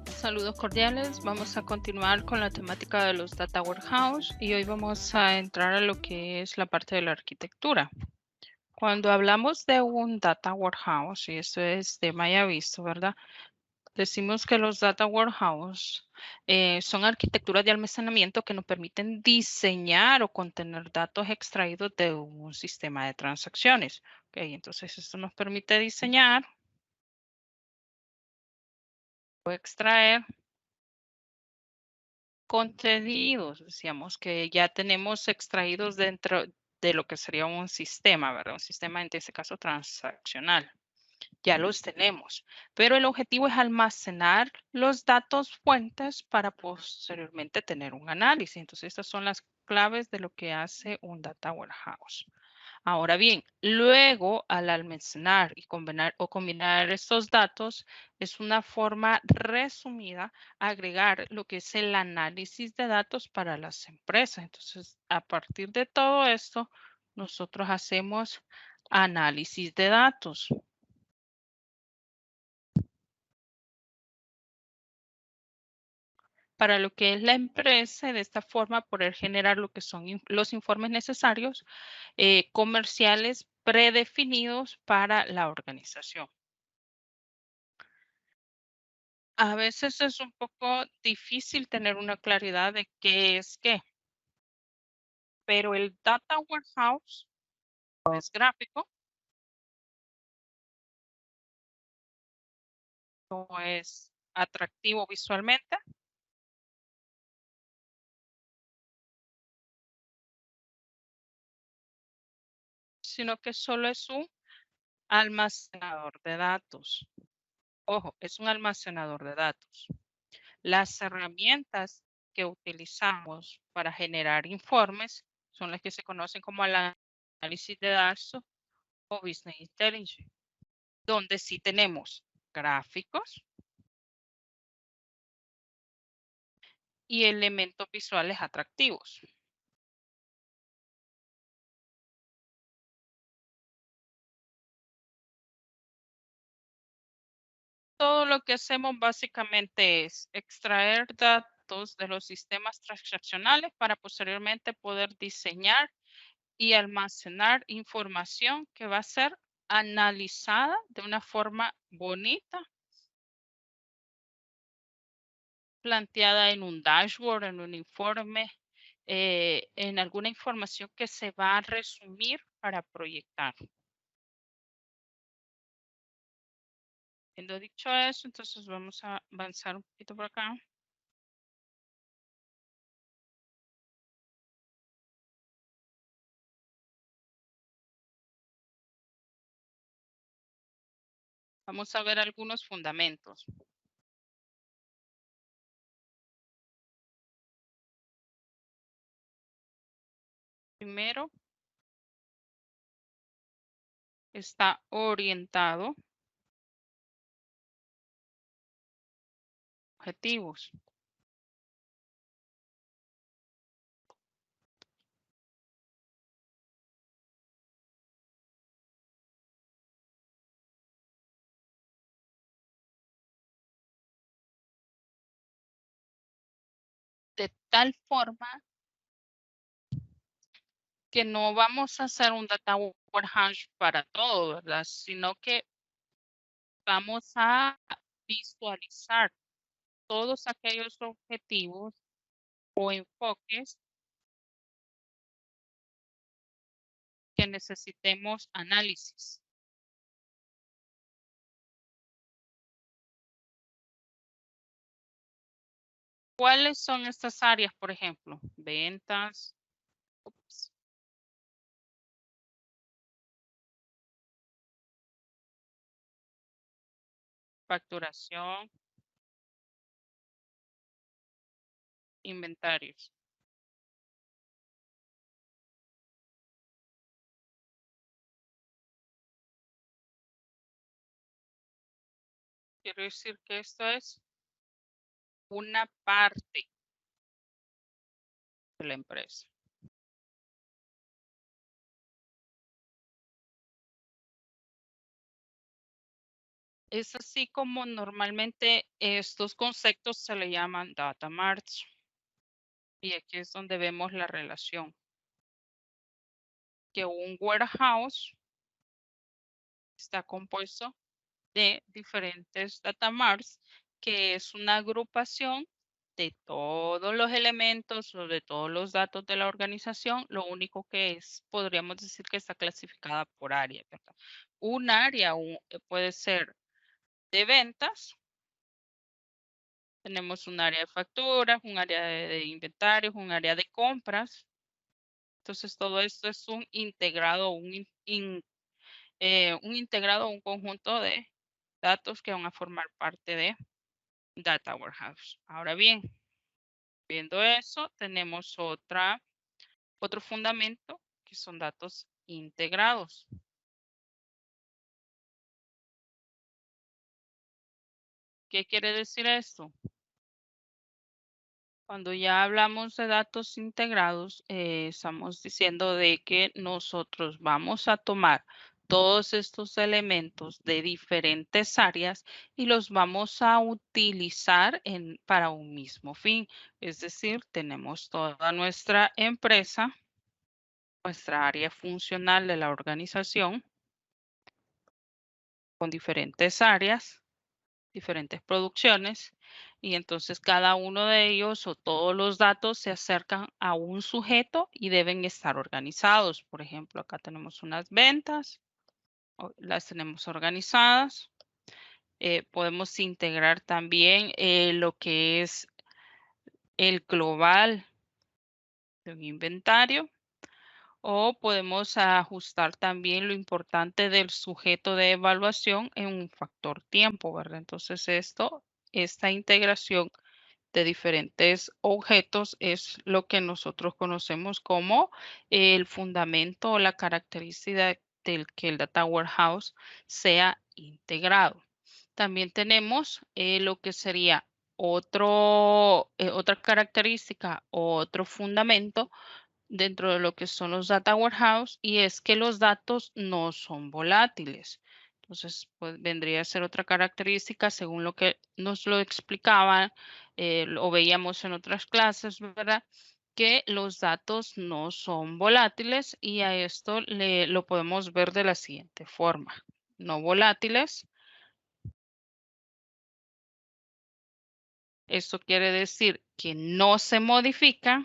Saludos cordiales, vamos a continuar con la temática de los Data Warehouse y hoy vamos a entrar a lo que es la parte de la arquitectura. Cuando hablamos de un Data Warehouse, y esto es tema ya visto, ¿verdad? Decimos que los Data Warehouse son arquitecturas de almacenamiento que nos permiten diseñar o contener datos extraídos de un sistema de transacciones. Okay, entonces, esto nos permite diseñar o extraer contenidos, decíamos que ya tenemos extraídos dentro de lo que sería un sistema, ¿verdad? Un sistema en este caso transaccional. Ya los tenemos, pero el objetivo es almacenar los datos fuentes para posteriormente tener un análisis. Entonces, estas son las claves de lo que hace un data warehouse. Ahora bien, luego al almacenar y combinar estos datos es una forma resumida agregar lo que es el análisis de datos para las empresas. Entonces, a partir de todo esto, nosotros hacemos análisis de datos. Para lo que es la empresa y de esta forma poder generar lo que son los informes necesarios comerciales predefinidos para la organización. A veces es un poco difícil tener una claridad de qué es qué, pero el Data Warehouse no es gráfico, no es atractivo visualmente, sino que solo es un almacenador de datos. Ojo, es un almacenador de datos. Las herramientas que utilizamos para generar informes son las que se conocen como el análisis de datos o Business Intelligence, donde sí tenemos gráficos y elementos visuales atractivos. Todo lo que hacemos básicamente es extraer datos de los sistemas transaccionales para posteriormente poder diseñar y almacenar información que va a ser analizada de una forma bonita, planteada en un dashboard, en un informe, en alguna información que se va a resumir para proyectar. Habiendo dicho eso, entonces vamos a avanzar un poquito por acá. Vamos a ver algunos fundamentos. Primero, está orientado a objetivos. De tal forma que no vamos a hacer un data warehouse para todo, ¿verdad? Sino que vamos a visualizar todos aquellos objetivos o enfoques que necesitemos análisis. ¿Cuáles son estas áreas, por ejemplo? Ventas, facturación, inventarios. Quiero decir que esto es una parte de la empresa. es así como normalmente estos conceptos se le llaman data marts. Y aquí es donde vemos la relación. Que un warehouse está compuesto de diferentes data marts, que es una agrupación de todos los elementos o de todos los datos de la organización. Lo único que es, podríamos decir que está clasificada por área, ¿verdad? Un área puede ser de ventas. Tenemos un área de facturas, un área de inventarios, un área de compras. Entonces, todo esto es un integrado, un integrado, un conjunto de datos que van a formar parte de Data Warehouse. Ahora bien, viendo eso, tenemos otro fundamento que son datos integrados. ¿Qué quiere decir esto? Cuando ya hablamos de datos integrados, estamos diciendo de que nosotros vamos a tomar todos estos elementos de diferentes áreas y los vamos a utilizar para un mismo fin. Es decir, tenemos toda nuestra empresa, nuestra área funcional de la organización, con diferentes áreas, diferentes producciones, y entonces cada uno de ellos o todos los datos se acercan a un sujeto y deben estar organizados. Por ejemplo, acá tenemos unas ventas, las tenemos organizadas. Podemos integrar también lo que es el global de un inventario, o podemos ajustar también lo importante del sujeto de evaluación en un factor tiempo, ¿verdad? Entonces esta integración de diferentes objetos es lo que nosotros conocemos como el fundamento o la característica del que el Data Warehouse sea integrado. También tenemos lo que sería otra característica o otro fundamento dentro de lo que son los data warehouse, y es que los datos no son volátiles. Entonces, pues vendría a ser otra característica según lo que nos lo explicaban, lo veíamos en otras clases, ¿verdad? Que los datos no son volátiles, y a esto lo podemos ver de la siguiente forma. No volátiles. Esto quiere decir que no se modifican.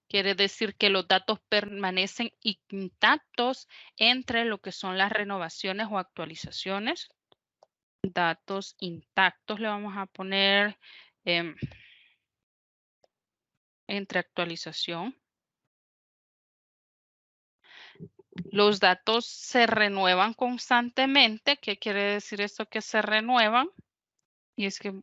Quiere decir que los datos permanecen intactos entre lo que son las renovaciones o actualizaciones. Datos intactos le vamos a poner entre actualización. Los datos se renuevan constantemente. ¿Qué quiere decir esto que se renuevan? Y es que,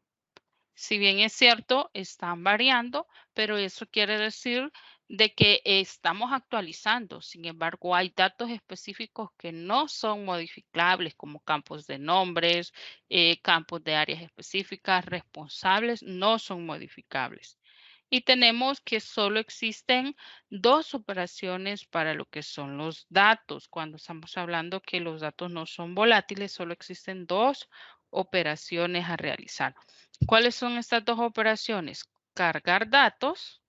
si bien es cierto, están variando, pero eso quiere decir de que estamos actualizando. Sin embargo, hay datos específicos que no son modificables, como campos de nombres, campos de áreas específicas, responsables, no son modificables. Y tenemos que solo existen dos operaciones para lo que son los datos. Cuando estamos hablando que los datos no son volátiles, solo existen dos operaciones a realizar. ¿Cuáles son estas dos operaciones? Cargar datos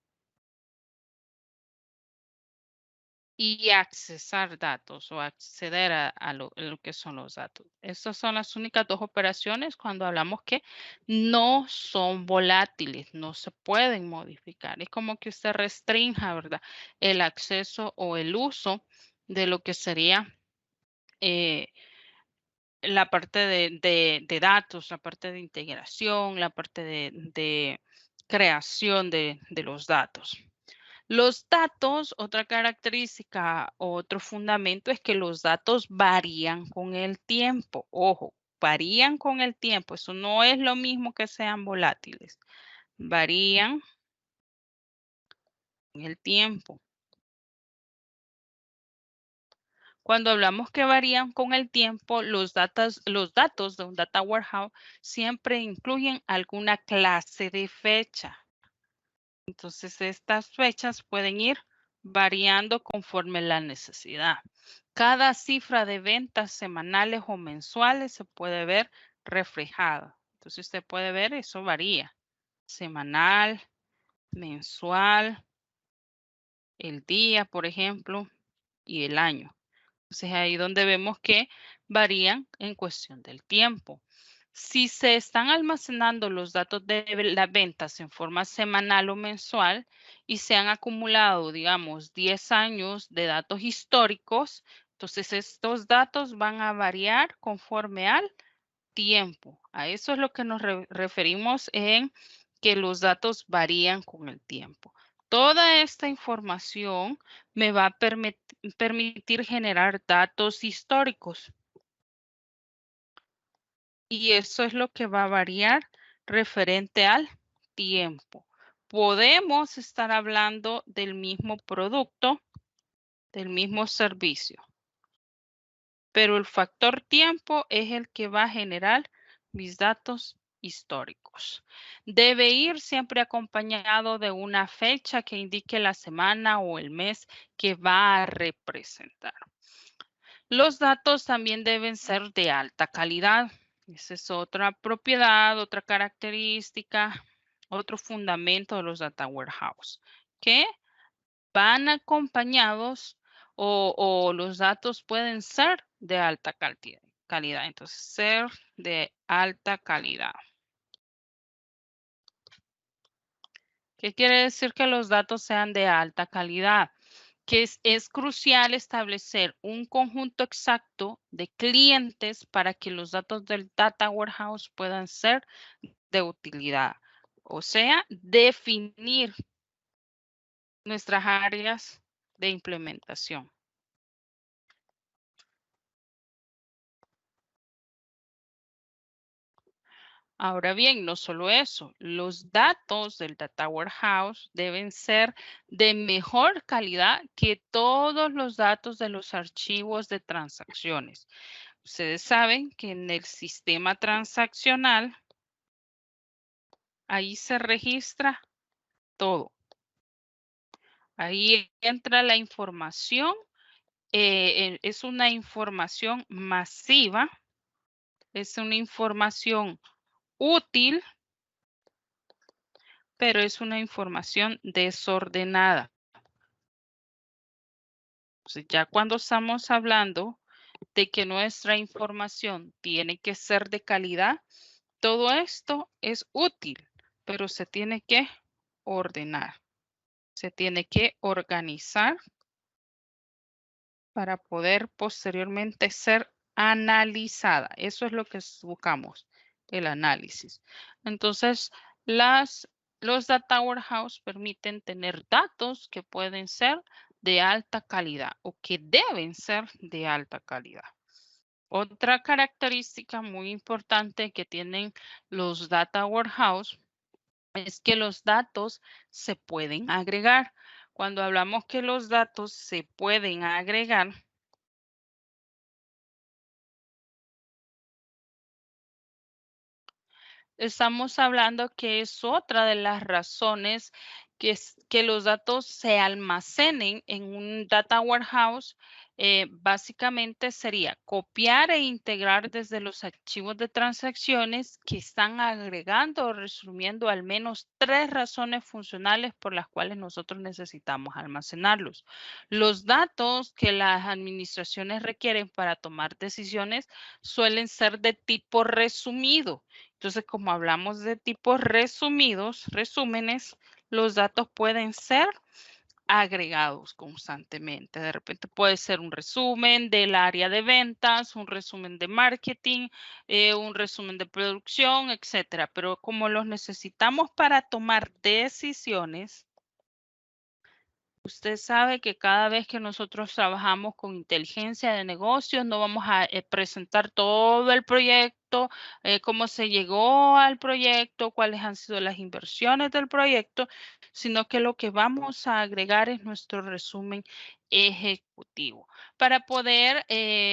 y accesar datos, o acceder a lo que son los datos. Estas son las únicas dos operaciones cuando hablamos que no son volátiles, no se pueden modificar. Es como que usted restrinja, ¿verdad?, el acceso o el uso de lo que sería la parte de datos, la parte de integración, la parte de creación de los datos. Los datos, otra característica, otro fundamento es que los datos varían con el tiempo. Ojo, varían con el tiempo. Eso no es lo mismo que sean volátiles. Varían con el tiempo. Cuando hablamos que varían con el tiempo, los datos de un data warehouse siempre incluyen alguna clase de fecha. Entonces, estas fechas pueden ir variando conforme la necesidad. Cada cifra de ventas semanales o mensuales se puede ver reflejada. Entonces usted puede ver, eso varía. Semanal, mensual, el día, por ejemplo, y el año. Entonces ahí donde vemos que varían en cuestión del tiempo. Si se están almacenando los datos de las ventas en forma semanal o mensual y se han acumulado, digamos, 10 años de datos históricos, entonces estos datos van a variar conforme al tiempo. A eso es lo que nos referimos en que los datos varían con el tiempo. Toda esta información me va a permitir generar datos históricos. Y eso es lo que va a variar referente al tiempo. Podemos estar hablando del mismo producto, del mismo servicio, pero el factor tiempo es el que va a generar mis datos históricos. Debe ir siempre acompañado de una fecha que indique la semana o el mes que va a representar. Los datos también deben ser de alta calidad. Esa es otra propiedad, otra característica, otro fundamento de los data warehouse, que van acompañados o los datos pueden ser de alta calidad. Entonces, ser de alta calidad. ¿Qué quiere decir que los datos sean de alta calidad? Que es crucial establecer un conjunto exacto de clientes para que los datos del Data Warehouse puedan ser de utilidad. O sea, definir nuestras áreas de implementación. Ahora bien, no solo eso, los datos del Data Warehouse deben ser de mejor calidad que todos los datos de los archivos de transacciones. Ustedes saben que en el sistema transaccional, ahí se registra todo. Ahí entra la información, es una información masiva, es una información útil, pero es una información desordenada. Entonces, ya cuando estamos hablando de que nuestra información tiene que ser de calidad, todo esto es útil, pero se tiene que ordenar, se tiene que organizar para poder posteriormente ser analizada. Eso es lo que buscamos, el análisis. Entonces, los data warehouse permiten tener datos que pueden ser de alta calidad o que deben ser de alta calidad. Otra característica muy importante que tienen los data warehouse es que los datos se pueden agregar. Cuando hablamos que los datos se pueden agregar, estamos hablando que es otra de las razones que los datos se almacenen en un data warehouse. Básicamente sería copiar e integrar desde los archivos de transacciones que están agregando o resumiendo al menos 3 razones funcionales por las cuales nosotros necesitamos almacenarlos. Los datos que las administraciones requieren para tomar decisiones suelen ser de tipo resumido. Entonces, como hablamos de tipos resumidos, resúmenes, los datos pueden ser agregados constantemente. De repente puede ser un resumen del área de ventas, un resumen de marketing, un resumen de producción, etcétera. Pero como los necesitamos para tomar decisiones, usted sabe que cada vez que nosotros trabajamos con inteligencia de negocios, no vamos a presentar todo el proyecto, cómo se llegó al proyecto, cuáles han sido las inversiones del proyecto, sino que lo que vamos a agregar es nuestro resumen ejecutivo para poder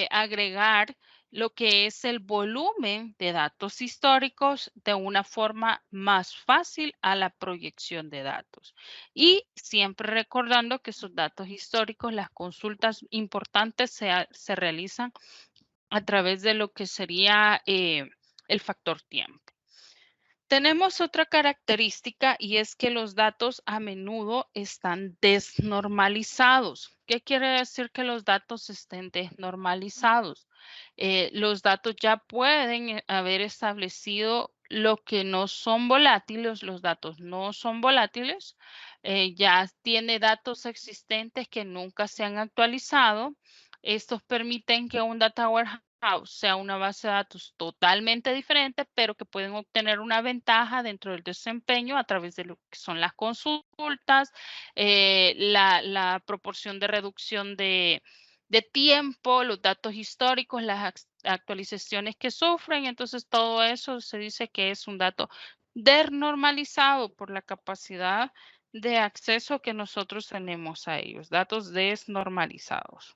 agregar lo que es el volumen de datos históricos de una forma más fácil a la proyección de datos. Y siempre recordando que esos datos históricos, las consultas importantes se realizan a través de lo que sería el factor tiempo. Tenemos otra característica y es que los datos a menudo están desnormalizados. ¿Qué quiere decir que los datos estén desnormalizados? Los datos ya pueden haber establecido lo que no son volátiles, los datos no son volátiles, ya tiene datos existentes que nunca se han actualizado. Estos permiten que un data warehouse sea una base de datos totalmente diferente, pero que pueden obtener una ventaja dentro del desempeño a través de lo que son las consultas, la proporción de reducción de tiempo, los datos históricos, las actualizaciones que sufren. Entonces, todo eso se dice que es un dato desnormalizado por la capacidad de acceso que nosotros tenemos a ellos, datos desnormalizados.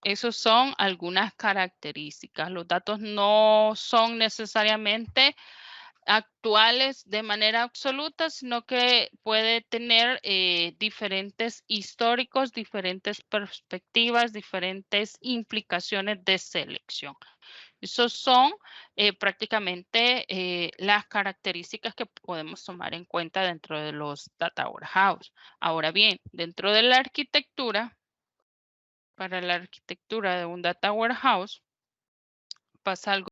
Esos son algunas características. Los datos no son necesariamente actuales de manera absoluta, sino que puede tener diferentes históricos, diferentes perspectivas, diferentes implicaciones de selección. Esos son prácticamente las características que podemos tomar en cuenta dentro de los data warehouse. Ahora bien, dentro de la arquitectura, para la arquitectura de un data warehouse, pasa algo.